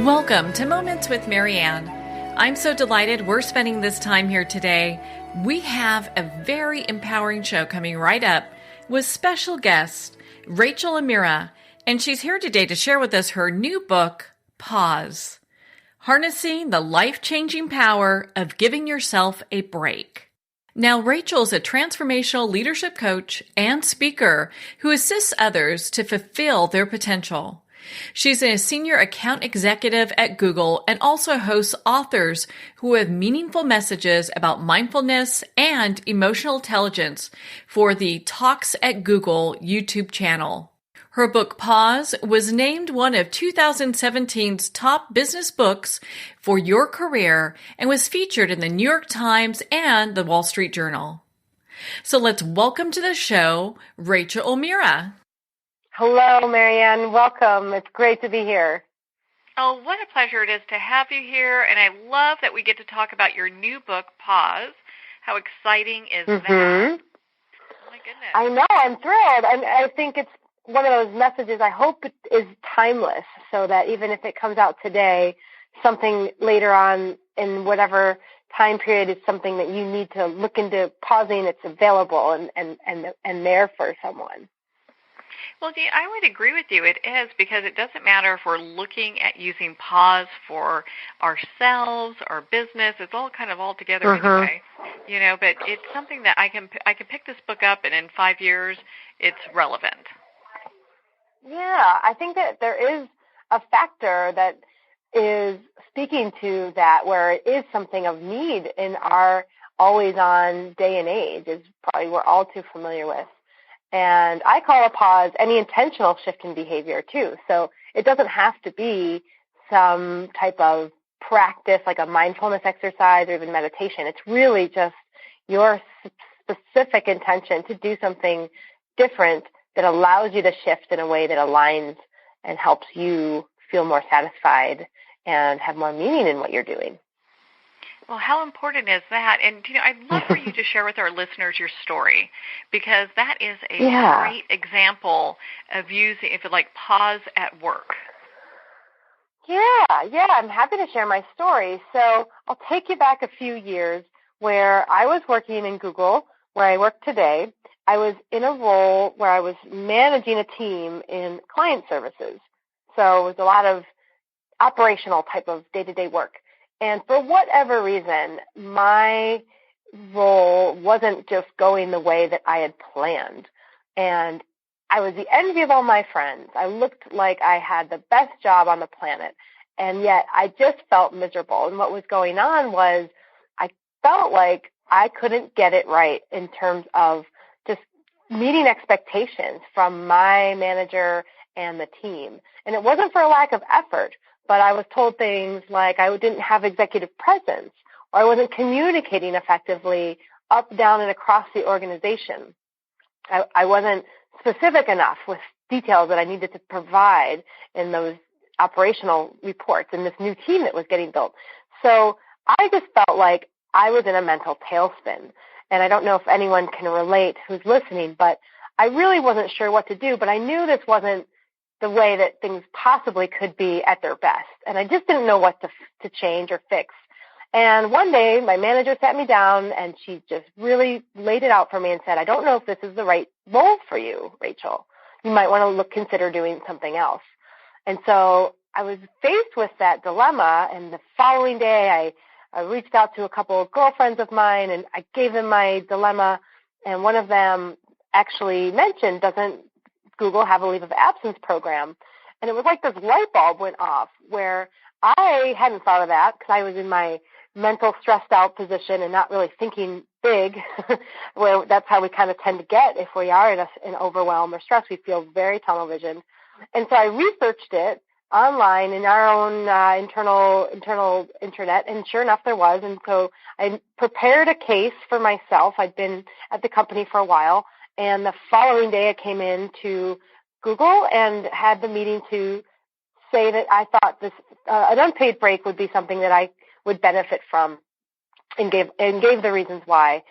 Welcome to Moments with Marianne. I'm so delighted we're spending this time here today. We have a very empowering show coming right up with special guest Rachael O'Meara, and she's here today to share with us her new book, Pause, Harnessing the Life-Changing Power of Giving Yourself a Break. Now, Rachael's a transformational leadership coach and speaker who assists others to fulfill their potential. She's a senior account executive at Google and also hosts authors who have meaningful messages about mindfulness and emotional intelligence for the Talks at Google YouTube channel. Her book, Pause, was named one of 2017's top business books for your career and was featured in the New York Times and the Wall Street Journal. So let's welcome to the show, Rachael O'Meara. Hello, Marianne. Welcome. It's great to be here. Oh, what a pleasure it is to have you here, and I love that we get to talk about your new book, Pause. How exciting is that? Oh, my goodness. I know. I'm thrilled. And I think it's one of those messages I hope it is timeless, so that even if it comes out today, something later on in whatever time period is something that you need to look into pausing, it's available and there for someone. Well, I would agree with you. It is, because it doesn't matter if we're looking at using pause for ourselves, our business. It's all kind of all together anyway, but it's something that I can pick this book up, and in 5 years, it's relevant. Yeah, I think that there is a factor that is speaking to that, where it is something of need in our always-on day and age, is probably we're all too familiar with. And I call a pause any intentional shift in behavior, too. So it doesn't have to be some type of practice like a mindfulness exercise or even meditation. It's really just your specific intention to do something different that allows you to shift in a way that aligns and helps you feel more satisfied and have more meaning in what you're doing. Well, how important is that? And, I'd love for you to share with our listeners your story, because that is a great example of using, if you like, pause at work. Yeah, I'm happy to share my story. So I'll take you back a few years where I was working in Google, where I work today. I was in a role where I was managing a team in client services. So it was a lot of operational type of day-to-day work. And for whatever reason, my role wasn't just going the way that I had planned. And I was the envy of all my friends. I looked like I had the best job on the planet. And yet I just felt miserable. And what was going on was I felt like I couldn't get it right in terms of just meeting expectations from my manager and the team. And it wasn't for a lack of effort, but I was told things like I didn't have executive presence, or I wasn't communicating effectively up, down, and across the organization. I wasn't specific enough with details that I needed to provide in those operational reports in this new team that was getting built. So I just felt like I was in a mental tailspin. And I don't know if anyone can relate who's listening, but I really wasn't sure what to do. But I knew this wasn't the way that things possibly could be at their best. And I just didn't know what to change or fix. And one day, my manager sat me down, and she just really laid it out for me and said, I don't know if this is the right role for you, Rachael. You might want to consider doing something else. And so I was faced with that dilemma, and the following day, I reached out to a couple of girlfriends of mine, and I gave them my dilemma, and one of them actually mentioned, doesn't Google have a leave of absence program? And it was like this light bulb went off, where I hadn't thought of that because I was in my mental stressed out position and not really thinking big, where that's how we kind of tend to get if we are in overwhelm or stress. We feel very tunnel vision. And so I researched it online in our own internal internet, and sure enough there was. And so I prepared a case for myself. I'd been at the company for a while, and the following day I came in to Google and had the meeting to say that I thought this an unpaid break would be something that I would benefit from, and gave the reasons why.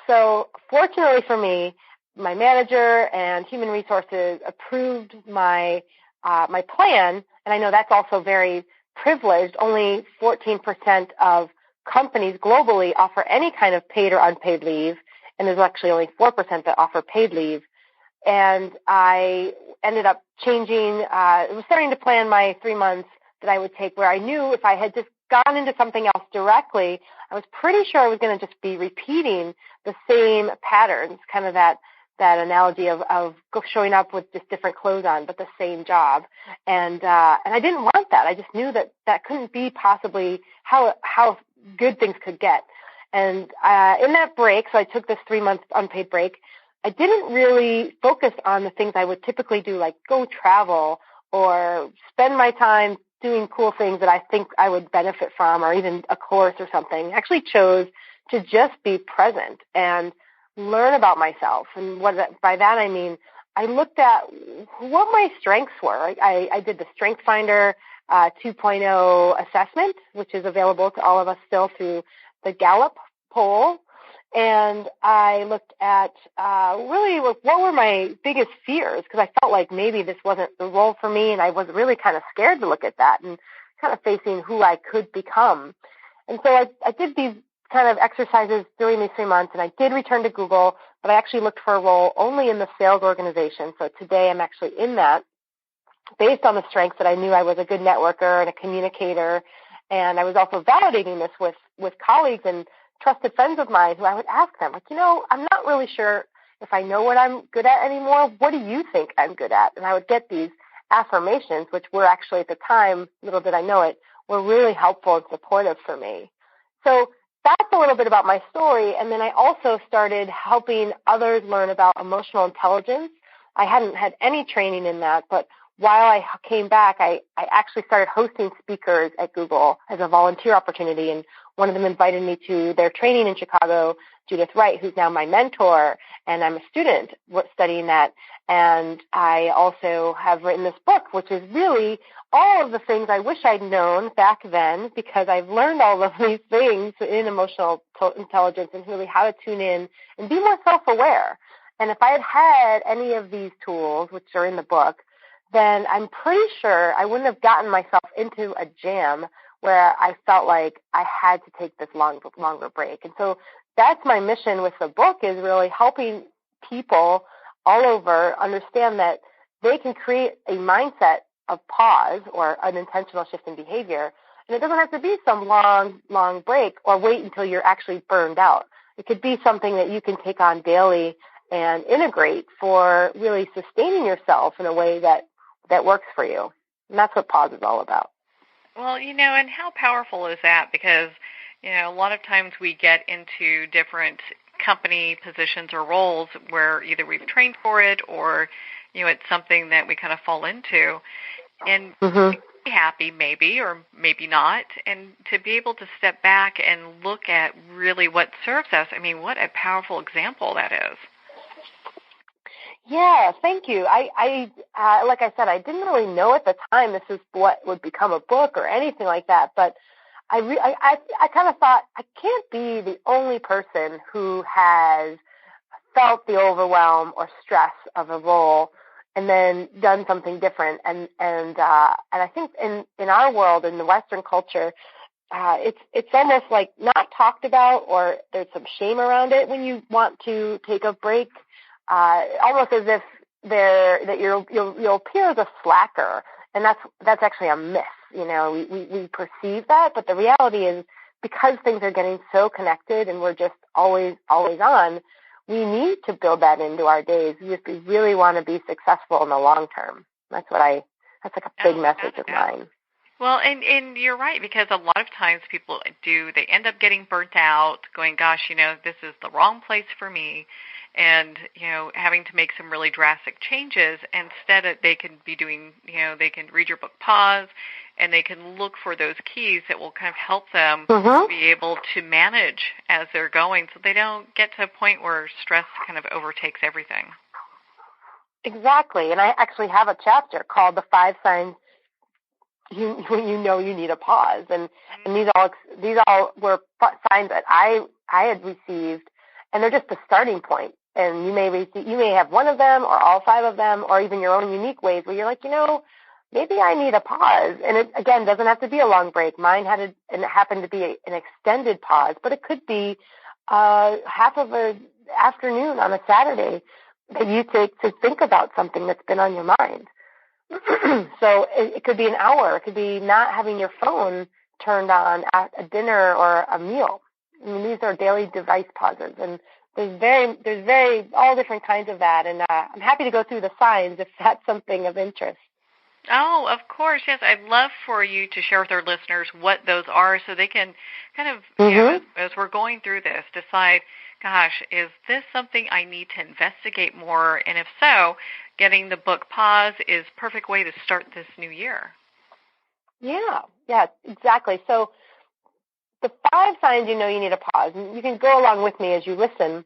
So fortunately for me, my manager and human resources approved my my plan, and I know that's also very privileged. Only 14% of companies globally offer any kind of paid or unpaid leave, and there's actually only 4% that offer paid leave. And I ended up changing, was starting to plan my 3 months that I would take, where I knew if I had just gone into something else directly, I was pretty sure I was going to just be repeating the same patterns, kind of that analogy of showing up with just different clothes on, but the same job. And I didn't want that. I just knew that couldn't be possibly how good things could get. And in that break, so I took this 3 month unpaid break, I didn't really focus on the things I would typically do, like go travel or spend my time doing cool things that I think I would benefit from, or even a course or something. I actually chose to just be present and learn about myself. And by that I mean I looked at what my strengths were. I did the Strength Finder 2.0 assessment, which is available to all of us still through the Gallup poll. And I looked at really what were my biggest fears, because I felt like maybe this wasn't the role for me, and I was really kind of scared to look at that and kind of facing who I could become. And so I did these kind of exercises during these 3 months, and I did return to Google, but I actually looked for a role only in the sales organization. So today I'm actually in that, based on the strengths that I knew I was a good networker and a communicator. And I was also validating this with colleagues and trusted friends of mine who I would ask them, like, I'm not really sure if I know what I'm good at anymore. What do you think I'm good at? And I would get these affirmations, which were actually at the time, little did I know it, were really helpful and supportive for me. So that's a little bit about my story. And then I also started helping others learn about emotional intelligence. I hadn't had any training in that, but while I came back, I actually started hosting speakers at Google as a volunteer opportunity, and one of them invited me to their training in Chicago, Judith Wright, who's now my mentor, and I'm a student studying that. And I also have written this book, which is really all of the things I wish I'd known back then, because I've learned all of these things in emotional intelligence and really how to tune in and be more self-aware. And if I had had any of these tools, which are in the book, then I'm pretty sure I wouldn't have gotten myself into a jam where I felt like I had to take this longer break. And so that's my mission with the book, is really helping people all over understand that they can create a mindset of pause or an intentional shift in behavior. And it doesn't have to be some long break or wait until you're actually burned out. It could be something that you can take on daily and integrate for really sustaining yourself in a way that works for you. And that's what pause is all about. Well, and how powerful is that? Because, a lot of times we get into different company positions or roles where either we've trained for it or, it's something that we kind of fall into. And be happy maybe or maybe not. And to be able to step back and look at really what serves us, what a powerful example that is. Yeah, thank you. I like I said, I didn't really know at the time this is what would become a book or anything like that, but I kind of thought I can't be the only person who has felt the overwhelm or stress of a role and then done something different. And I think in our world, in the Western culture, it's almost like not talked about, or there's some shame around it when you want to take a break. Almost as if you'll appear as a slacker, and that's actually a myth. We perceive that, but the reality is, because things are getting so connected and we're just always on, we need to build that into our days if we really want to be successful in the long term. That's like a big message of mine. Well, and you're right, because a lot of times people they end up getting burnt out, going, gosh, this is the wrong place for me, and, having to make some really drastic changes. Instead, they can be doing, they can read your book, pause, and they can look for those keys that will kind of help them be able to manage as they're going, so they don't get to a point where stress kind of overtakes everything. Exactly, and I actually have a chapter called The 5 Signs when you know you need a pause, and these all were signs that I had received, and they're just the starting point. And you may have one of them, or all 5 of them, or even your own unique ways where you're like, maybe I need a pause. And it, again, doesn't have to be a long break. Mine happened to be an extended pause, but it could be half of an afternoon on a Saturday that you take to think about something that's been on your mind. So it could be an hour. It could be not having your phone turned on at a dinner or a meal. I mean, these are daily device pauses, and there's very all different kinds of that. And I'm happy to go through the signs if that's something of interest. Oh, of course, yes. I'd love for you to share with our listeners what those are so they can kind of, as we're going through this, decide, gosh, is this something I need to investigate more? And if so, getting the book Pause is a perfect way to start this new year. Yeah, exactly. So the 5 signs you know you need a pause, and you can go along with me as you listen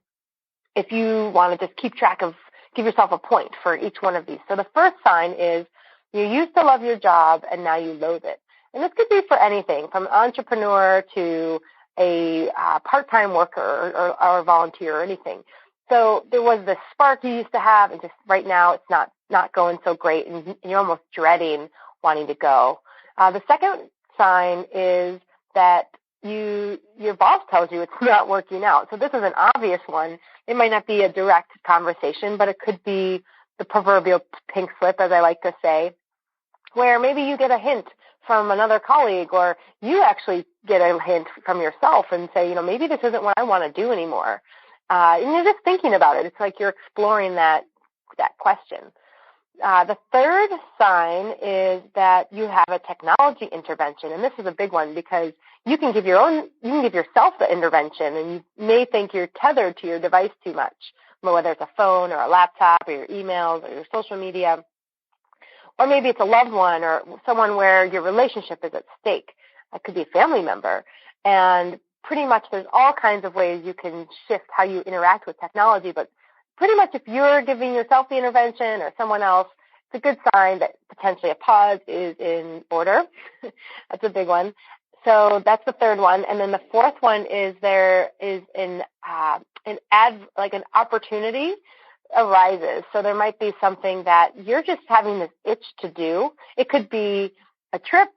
if you want to just keep track of, give yourself a point for each one of these. So the first sign is you used to love your job and now you loathe it. And this could be for anything, from an entrepreneur to a part-time worker or volunteer or anything. So there was this spark you used to have, and just right now it's not going so great, and you're almost dreading wanting to go. The second sign is that your boss tells you it's not working out. So this is an obvious one. It might not be a direct conversation, but it could be the proverbial pink slip, as I like to say, where maybe you get a hint from another colleague, or you actually get a hint from yourself and say, maybe this isn't what I want to do anymore. And you're just thinking about it. It's like you're exploring that question. The third sign is that you have a technology intervention, and this is a big one because you can give yourself the intervention, and you may think you're tethered to your device too much, whether it's a phone or a laptop or your emails or your social media, or maybe it's a loved one or someone where your relationship is at stake. That could be a family member, and pretty much there's all kinds of ways you can shift how you interact with technology, but pretty much if you're giving yourself the intervention or someone else, it's a good sign that potentially a pause is in order. That's a big one. So that's the third one. And then the fourth one is there is an opportunity arises. So there might be something that you're just having this itch to do. It could be a trip.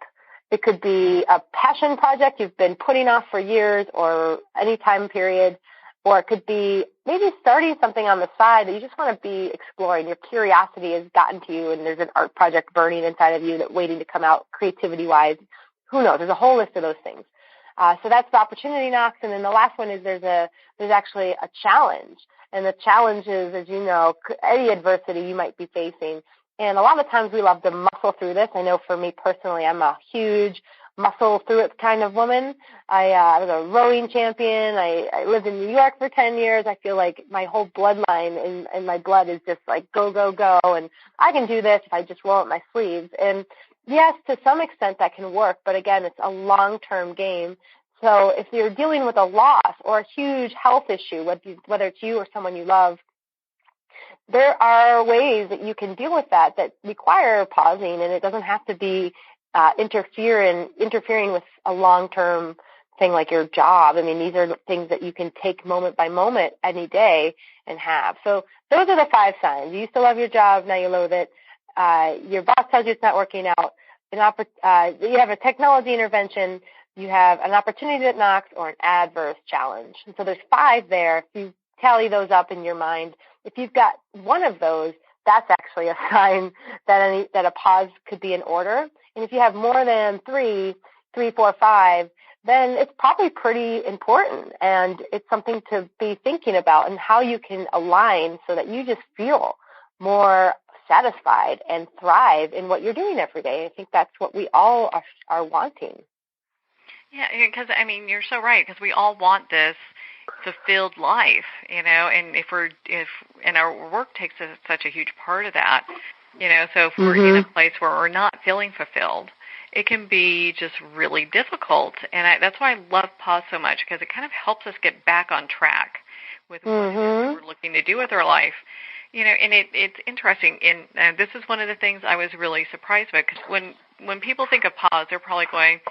It could be a passion project you've been putting off for years or any time period. Or it could be maybe starting something on the side that you just want to be exploring. Your curiosity has gotten to you, and there's an art project burning inside of you that's waiting to come out creativity-wise. Who knows? There's a whole list of those things. So that's the opportunity knocks. And then the last one is there's actually a challenge. And the challenge is, as you know, any adversity you might be facing. And a lot of times we love to muscle through this. I know for me personally, I'm a huge muscle through it kind of woman. I was a rowing champion. I lived in New York for 10 years. I feel like my whole bloodline and my blood is just like go, go, go. And I can do this if I just roll up my sleeves. And yes, to some extent that can work. But again, it's a long-term game. So if you're dealing with a loss or a huge health issue, whether it's you or someone you love, there are ways that you can deal with that require pausing, and it doesn't have to be interfering with a long-term thing like your job. I mean, these are things that you can take moment by moment any day and have. So those are the 5 signs. You used to love your job, now you loathe it. Your boss tells you it's not working out. You have a technology intervention. You have an opportunity that knocks or an adverse challenge. And so there's 5 there. If you tally those up in your mind, if you've got one of those, that's actually a sign that a pause could be in order. And if you have more than 3, 4, 5, then it's probably pretty important, and it's something to be thinking about and how you can align so that you just feel more satisfied and thrive in what you're doing every day. I think that's what we all are wanting. Yeah, because, I mean, you're so right, because we all want this fulfilled life, and and our work takes such a huge part of that, so if we're in a place where we're not feeling fulfilled, it can be just really difficult. And that's why I love pause so much, because it kind of helps us get back on track with what it is that we're looking to do with our life. And it's interesting, and this is one of the things I was really surprised about, because when people think of pause, they're probably going,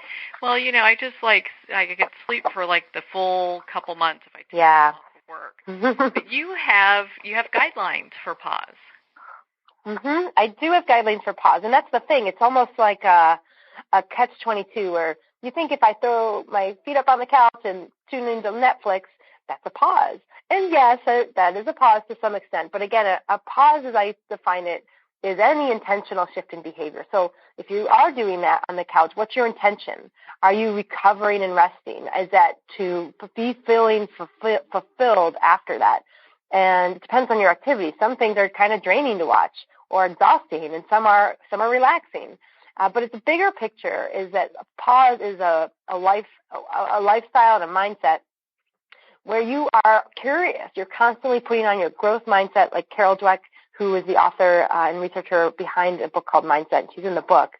well, I get sleep for the full couple months if I take off work. But you have guidelines for pause. I do have guidelines for pause, and that's the thing. It's almost like a catch-22 where you think if I throw my feet up on the couch and tune into Netflix, that's a pause. And yes, that is a pause to some extent. But again, a pause, as I define it, is any intentional shift in behavior. So if you are doing that on the couch, what's your intention? Are you recovering and resting? Is that to be feeling fulfilled after that? And it depends on your activity. Some things are kind of draining to watch or exhausting, and some are relaxing. But it's a bigger picture is that pause is a lifestyle and a mindset where you are curious. You're constantly putting on your growth mindset, like Carol Dweck, who is the author and researcher behind a book called Mindset. She's in the book.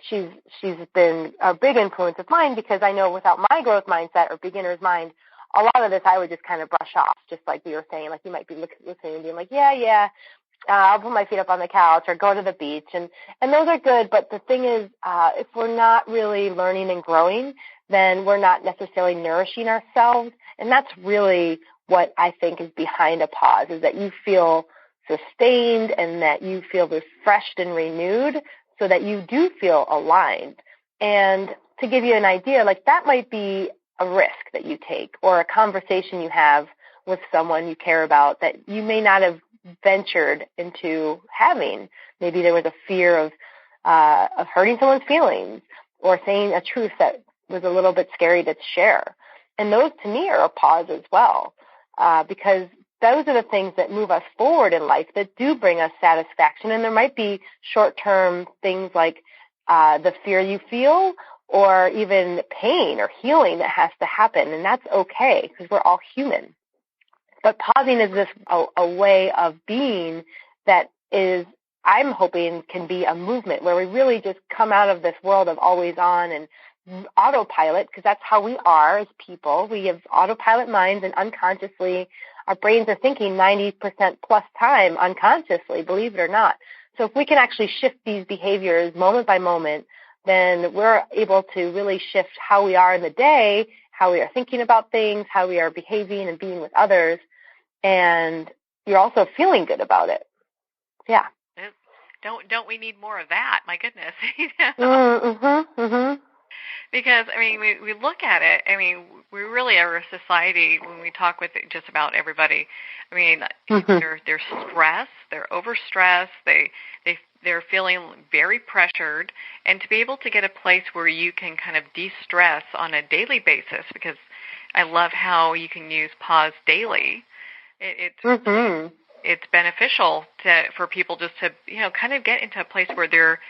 She's been a big influence of mine because I know without my growth mindset or beginner's mind, a lot of this I would just kind of brush off, just like we were saying. Like you might be listening and being like, yeah, I'll put my feet up on the couch or go to the beach. And those are good. But the thing is, if we're not really learning and growing, then we're not necessarily nourishing ourselves. And that's really what I think is behind a pause, is that you feel sustained and that you feel refreshed and renewed so that you do feel aligned. And to give you an idea, like that might be a risk that you take or a conversation you have with someone you care about that you may not have ventured into having. Maybe there was a fear of hurting someone's feelings or saying a truth that was a little bit scary to share. And those to me are a pause as well, because those are the things that move us forward in life that do bring us satisfaction. And there might be short-term things like the fear you feel or even pain or healing that has to happen. And that's okay because we're all human. But pausing is this a way of being that is, I'm hoping, can be a movement where we really just come out of this world of always on and autopilot, because that's how we are as people. We have autopilot minds, and unconsciously our brains are thinking 90% plus time unconsciously, believe it or not. So if we can actually shift these behaviors moment by moment, then we're able to really shift how we are in the day, how we are thinking about things, how we are behaving and being with others, and you're also feeling good about it. Yeah. Don't we need more of that? My goodness. Because, I mean, we look at it, I mean, we really are a society, when we talk with just about everybody, I mean, they're stressed, they're overstressed, they're feeling very pressured, and to be able to get a place where you can kind of de-stress on a daily basis, because I love how you can use pause daily. It's beneficial for people just to, kind of get into a place where they're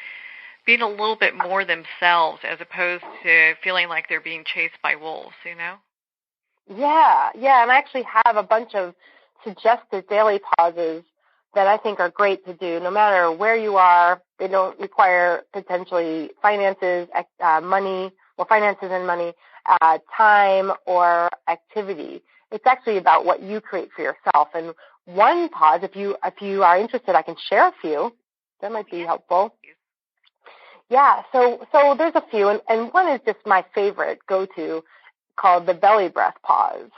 being a little bit more themselves as opposed to feeling like they're being chased by wolves, Yeah, and I actually have a bunch of suggested daily pauses that I think are great to do no matter where you are. They don't require potentially finances and money, time or activity. It's actually about what you create for yourself. And one pause, if you are interested, I can share a few. That might be helpful. Yeah, so there's a few, and one is just my favorite go-to called the belly breath pause.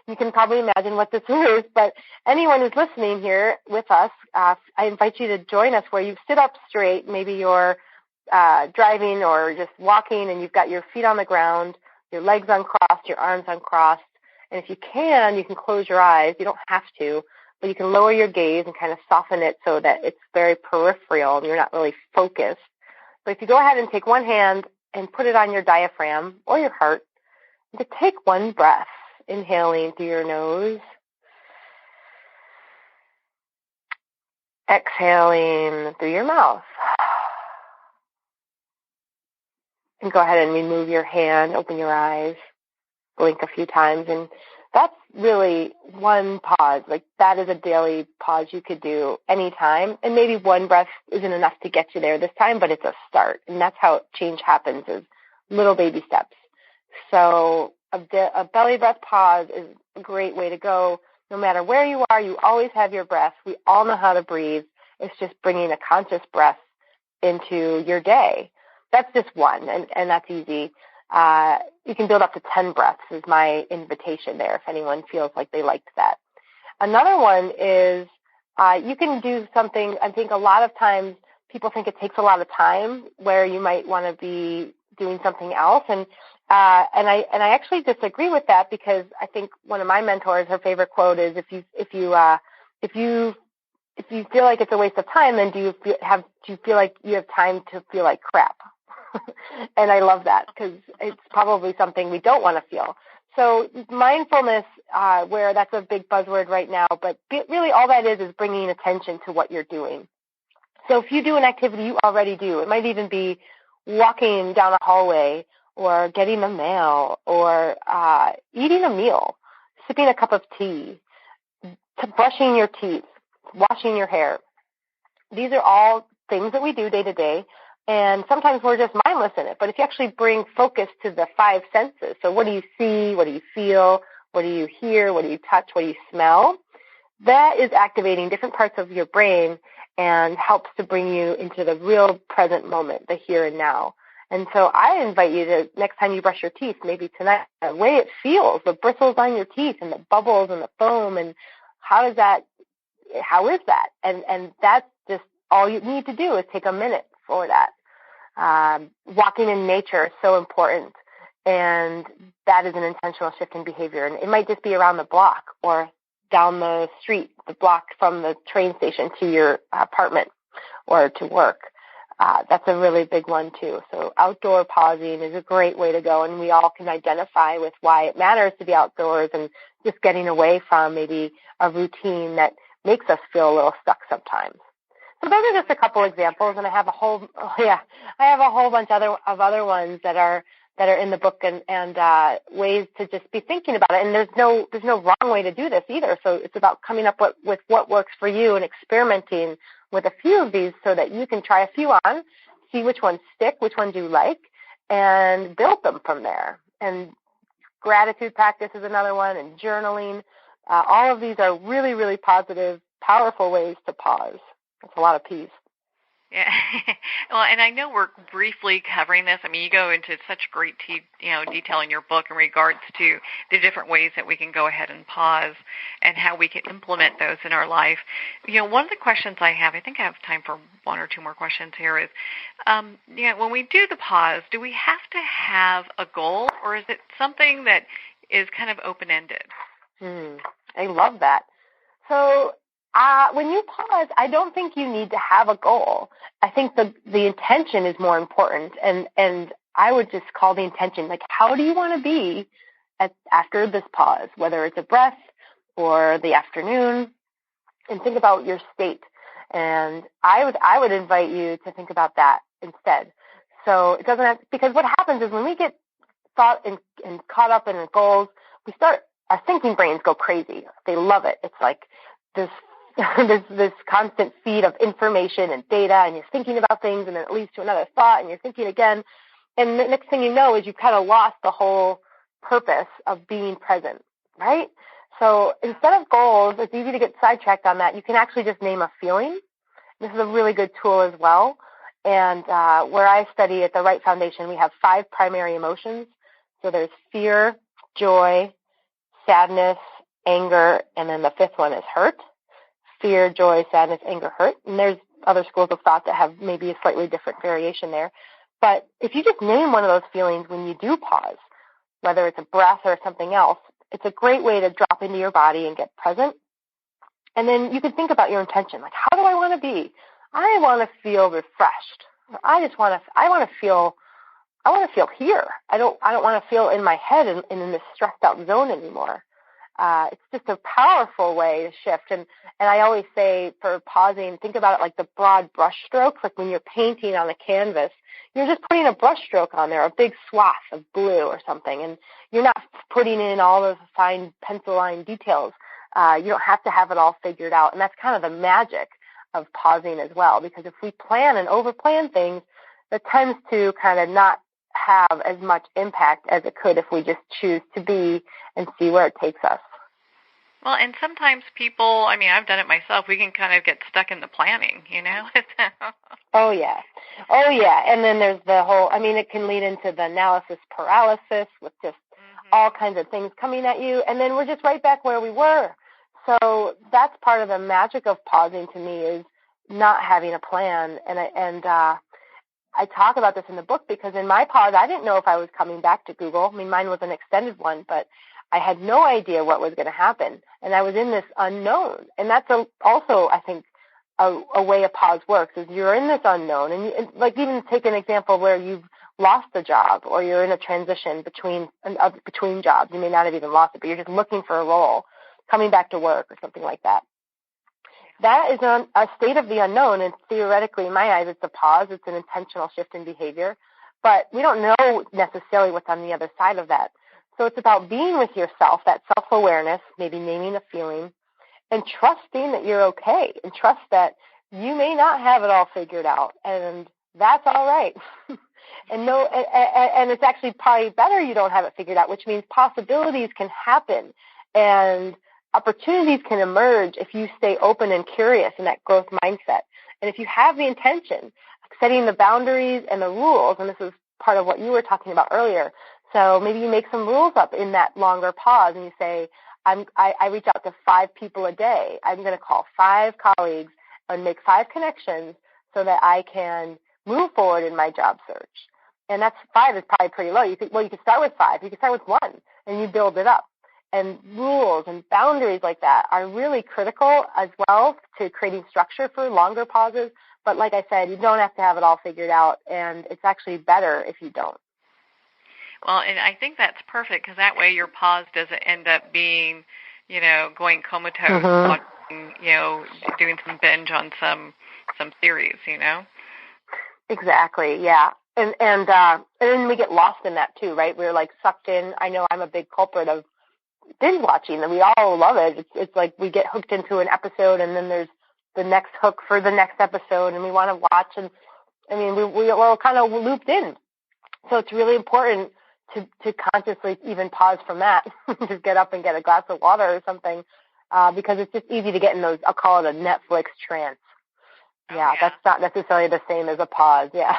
You can probably imagine what this is, but anyone who's listening here with us, I invite you to join us where you sit up straight. Maybe you're driving or just walking and you've got your feet on the ground, your legs uncrossed, your arms uncrossed, and if you can close your eyes. You don't have to, but you can lower your gaze and kind of soften it so that it's very peripheral and you're not really focused. But if you go ahead and take one hand and put it on your diaphragm or your heart, and to take one breath, inhaling through your nose, exhaling through your mouth. And go ahead and remove your hand, open your eyes, blink a few times, and that's really one pause. Like that is a daily pause you could do anytime, and maybe one breath isn't enough to get you there this time, but it's a start, and that's how change happens, is little baby steps. So a belly breath pause is a great way to go. No matter where you are, you always have your breath. We all know how to breathe. It's just bringing a conscious breath into your day. That's just one, and that's easy. You can build up to 10 breaths is my invitation there if anyone feels like they liked that. Another one is you can do something. I think a lot of times people think it takes a lot of time where you might want to be doing something else. And I actually disagree with that, because I think one of my mentors, her favorite quote is, if you feel like it's a waste of time, then do you feel like you have time to feel like crap? And I love that, because it's probably something we don't want to feel. So mindfulness, where that's a big buzzword right now, but really all that is bringing attention to what you're doing. So if you do an activity you already do, it might even be walking down a hallway, or getting the mail, or eating a meal, sipping a cup of tea, brushing your teeth, washing your hair. These are all things that we do day to day, and sometimes we're just mindless in it. But if you actually bring focus to the five senses, so what do you see, what do you feel, what do you hear, what do you touch, what do you smell, that is activating different parts of your brain and helps to bring you into the real present moment, the here and now. And so I invite you to, next time you brush your teeth, maybe tonight, the way it feels, the bristles on your teeth and the bubbles and the foam, and how is that? And that's just all you need to do is take a minute for that. Walking in nature is so important, and that is an intentional shift in behavior. And it might just be around the block or down the street, the block from the train station to your apartment or to work. That's a really big one too. So outdoor pausing is a great way to go, and we all can identify with why it matters to be outdoors and just getting away from maybe a routine that makes us feel a little stuck sometimes. So those are just a couple examples, and I have a whole bunch of other ones that are in the book, and ways to just be thinking about it. And there's no wrong way to do this either. So it's about coming up with what works for you and experimenting with a few of these so that you can try a few on, see which ones stick, which ones you like, and build them from there. And gratitude practice is another one, and journaling. All of these are really, really positive, powerful ways to pause. That's a lot of P's. Yeah. Well, and I know we're briefly covering this. I mean, you go into such great detail in your book in regards to the different ways that we can go ahead and pause and how we can implement those in our life. One of the questions I have, I think I have time for one or two more questions here, is, when we do the pause, do we have to have a goal, or is it something that is kind of open-ended? I love that. So when you pause, I don't think you need to have a goal. I think the intention is more important, and I would just call the intention, like, how do you want to be after this pause, whether it's a breath or the afternoon, and think about your state. And I would invite you to think about that instead. So it doesn't have, because what happens is when we get thought and caught up in the goals, our thinking brains go crazy. They love it. It's like this constant feed of information and data, and you're thinking about things, and then it leads to another thought, and you're thinking again. And the next thing you know is you've kind of lost the whole purpose of being present, right? So instead of goals, it's easy to get sidetracked on that. You can actually just name a feeling. This is a really good tool as well. And where I study at the Wright Foundation, we have 5 primary emotions. So there's fear, joy, sadness, anger, and then the 5th one is hurt. Fear, joy, sadness, anger, hurt. And there's other schools of thought that have maybe a slightly different variation there. But if you just name one of those feelings when you do pause, whether it's a breath or something else, it's a great way to drop into your body and get present. And then you can think about your intention. Like, how do I want to be? I want to feel refreshed. I want to feel here. I don't want to feel in my head and in this stressed out zone anymore. It's just a powerful way to shift. And I always say, for pausing, think about it like the broad brush strokes, like when you're painting on a canvas, you're just putting a brush stroke on there, a big swath of blue or something, and you're not putting in all those fine pencil line details. You don't have to have it all figured out. And that's kind of the magic of pausing as well, because if we plan and overplan things, that tends to kind of not have as much impact as it could if we just choose to be and see where it takes us. Well, and sometimes people, I mean, I've done it myself, we can kind of get stuck in the planning, Oh, yeah. And then there's the whole, it can lead into the analysis paralysis with just all kinds of things coming at you. And then we're just right back where we were. So that's part of the magic of pausing to me, is not having a plan. And I talk about this in the book because in my pause, I didn't know if I was coming back to Google. I mean, mine was an extended one, but I had no idea what was going to happen. And I was in this unknown. And that's also, I think, a way a pause works, is you're in this unknown. And like, even take an example where you've lost a job, or you're in a transition between jobs. You may not have even lost it, but you're just looking for a role, coming back to work or something like that. That is a state of the unknown, and theoretically, in my eyes, it's a pause. It's an intentional shift in behavior. But we don't know necessarily what's on the other side of that. So it's about being with yourself, that self-awareness, maybe naming a feeling, and trusting that you're okay, and trust that you may not have it all figured out, and that's all right. And it's actually probably better you don't have it figured out, which means possibilities can happen, and opportunities can emerge if you stay open and curious in that growth mindset. And if you have the intention, setting the boundaries and the rules, and this is part of what you were talking about earlier. So maybe you make some rules up in that longer pause, and you say, I reach out to 5 people a day. I'm going to call 5 colleagues and make 5 connections so that I can move forward in my job search. And that's 5 is probably pretty low. You could start with 5. You could start with 1, and you build it up. And rules and boundaries like that are really critical as well to creating structure for longer pauses. But like I said, you don't have to have it all figured out, and it's actually better if you don't. Well, and I think that's perfect, because that way your pause doesn't end up being, going comatose, watching, doing some binge on some series, Exactly, yeah. And then we get lost in that too, right? We're like sucked in. I know I'm a big culprit of binge watching, and we all love it. It's like we get hooked into an episode, and then there's the next hook for the next episode, and we want to watch. And I mean, we're all kind of looped in. So it's really important to consciously even pause from that, just get up and get a glass of water or something, because it's just easy to get in those, I'll call it a Netflix trance. Yeah, that's not necessarily the same as a pause. Yeah.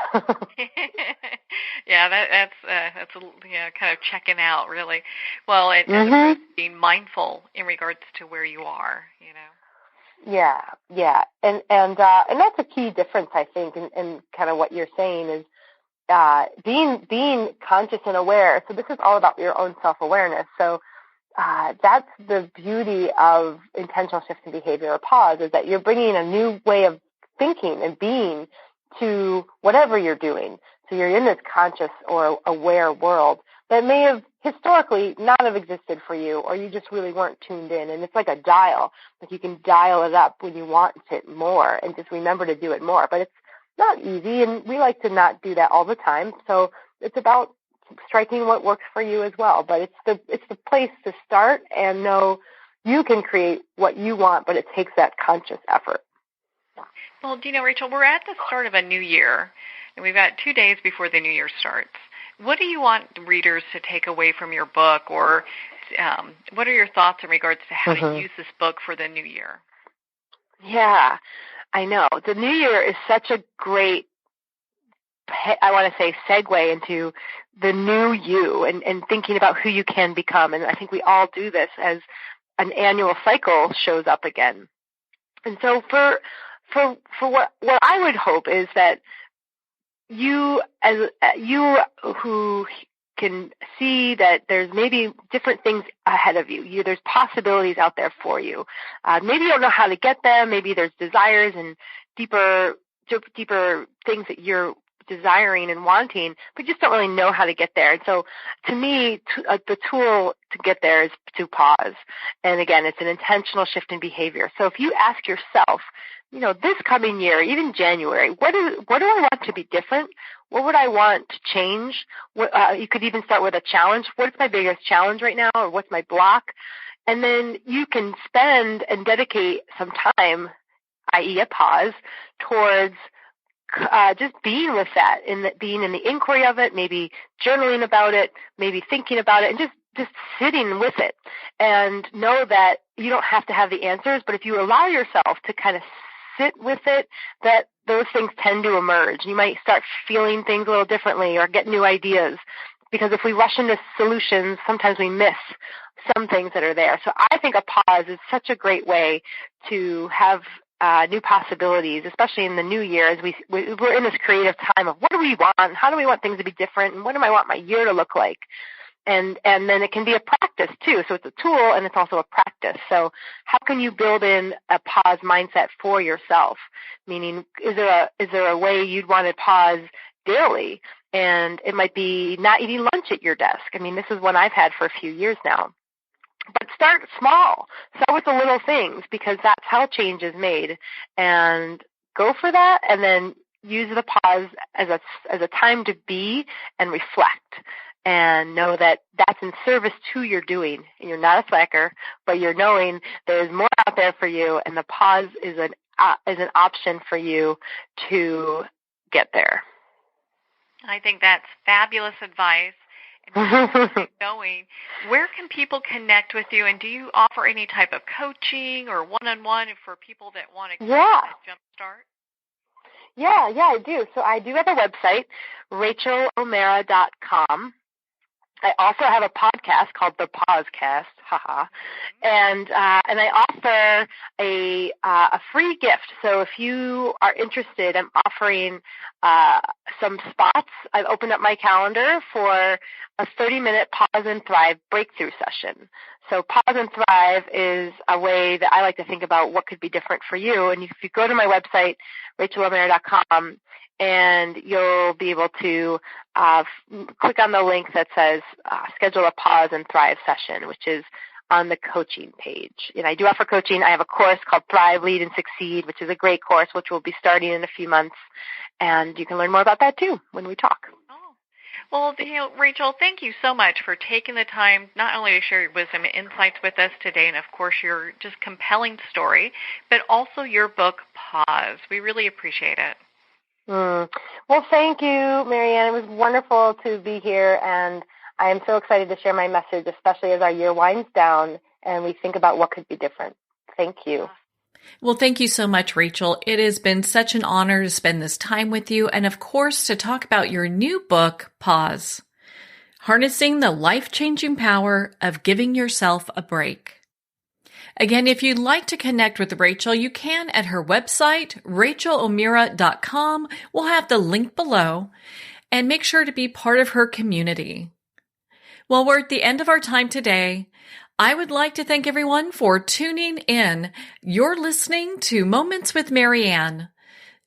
Yeah, that's kind of checking out, really. Well, as opposed to being mindful in regards to where you are, Yeah, and that's a key difference, I think, in kind of what you're saying is being conscious and aware. So this is all about your own self-awareness. So that's the beauty of intentional shift in behavior or pause, is that you're bringing a new way of thinking and being to whatever you're doing. So you're in this conscious or aware world that may have historically not have existed for you, or you just really weren't tuned in. And it's like a dial. Like you can dial it up when you want it more, and just remember to do it more. But it's not easy, and we like to not do that all the time. So it's about striking what works for you as well. But it's the place to start and know you can create what you want, but it takes that conscious effort. Well, Rachael, we're at the start of a new year, and we've got 2 days before the new year starts. What do you want readers to take away from your book, or what are your thoughts in regards to how to use this book for the new year? Yeah, I know. The new year is such a great, I want to say, segue into the new you and thinking about who you can become. And I think we all do this as an annual cycle shows up again. And so for what I would hope is that you who can see that there's maybe different things ahead of you. There's possibilities out there for you. Maybe you don't know how to get them. Maybe there's desires and deeper things that you're desiring and wanting, but you just don't really know how to get there. And so to me, the tool to get there is to pause. And again, it's an intentional shift in behavior. So if you ask yourself, this coming year, even January, what do I want to be different? What would I want to change? You could even start with a challenge. What's my biggest challenge right now, or what's my block? And then you can spend and dedicate some time, i.e. a pause, towards just being with that, being in the inquiry of it, maybe journaling about it, maybe thinking about it, and just sitting with it. And know that you don't have to have the answers, but if you allow yourself to kind of sit with it, that those things tend to emerge. You might start feeling things a little differently or get new ideas, because if we rush into solutions, sometimes we miss some things that are there. So I think a pause is such a great way to have new possibilities, especially in the new year as we're in this creative time of what do we want, how do we want things to be different, and what do I want my year to look like? And then it can be a practice too. So it's a tool and it's also a practice. So how can you build in a pause mindset for yourself? Meaning, is there a way you'd want to pause daily? And it might be not eating lunch at your desk. I mean, this is one I've had for a few years now. But start small. Start with the little things, because that's how change is made. And go for that, and then use the pause as a time to be and reflect. And know that that's in service to your doing. And you're not a slacker, but you're knowing there's more out there for you, and the pause is an option for you to get there. I think that's fabulous advice. Knowing, where can people connect with you, and do you offer any type of coaching or one-on-one for people that want to jump start? Yeah, I do. So I do have a website, RachaelO'Meara.com. I also have a podcast called The Pausecast, and I offer a free gift. So if you are interested, I'm offering some spots. I've opened up my calendar for a 30-minute Pause and Thrive breakthrough session. So Pause and Thrive is a way that I like to think about what could be different for you. And if you go to my website, RachaelO'Meara.com, and you'll be able to click on the link that says schedule a Pause and Thrive session, which is on the coaching page. And I do offer coaching. I have a course called Thrive, Lead, and Succeed, which is a great course, which will be starting in a few months. And you can learn more about that, too, when we talk. Well, Rachael, thank you so much for taking the time not only to share your wisdom and insights with us today, and, of course, your just compelling story, but also your book, Pause. We really appreciate it. Well, thank you, Marianne. It was wonderful to be here, and I am so excited to share my message, especially as our year winds down and we think about what could be different. Thank you. Well, thank you so much, Rachael. It has been such an honor to spend this time with you, and of course, to talk about your new book, Pause, Harnessing the Life-Changing Power of Giving Yourself a Break. Again, if you'd like to connect with Rachael, you can at her website, RachaelO'Meara.com. We'll have the link below, and make sure to be part of her community. Well, we're at the end of our time today. I would like to thank everyone for tuning in. You're listening to Moments with Marianne.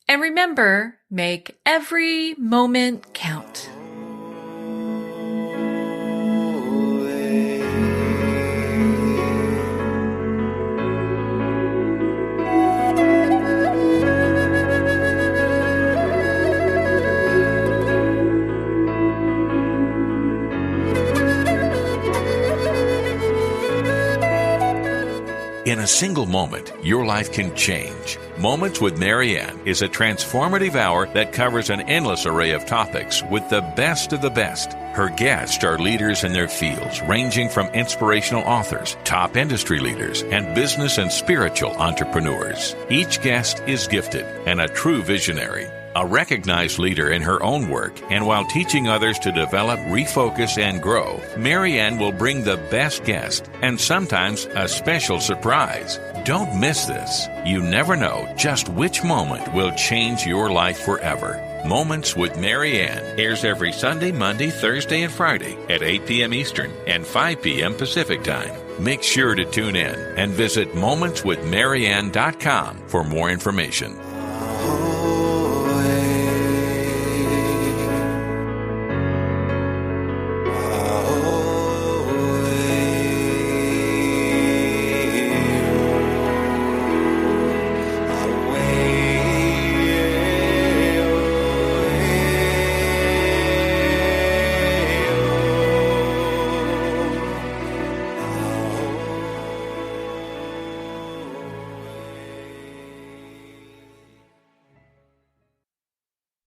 And remember, make every moment count. In a single moment, your life can change. Moments with Marianne is a transformative hour that covers an endless array of topics with the best of the best. Her guests are leaders in their fields, ranging from inspirational authors, top industry leaders, and business and spiritual entrepreneurs. Each guest is gifted and a true visionary, a recognized leader in her own work, and while teaching others to develop, refocus, and grow, Marianne will bring the best guest and sometimes a special surprise. Don't miss this. You never know just which moment will change your life forever. Moments with Marianne airs every Sunday, Monday, Thursday, and Friday at 8 p.m. Eastern and 5 p.m. Pacific Time. Make sure to tune in and visit momentswithmarianne.com for more information.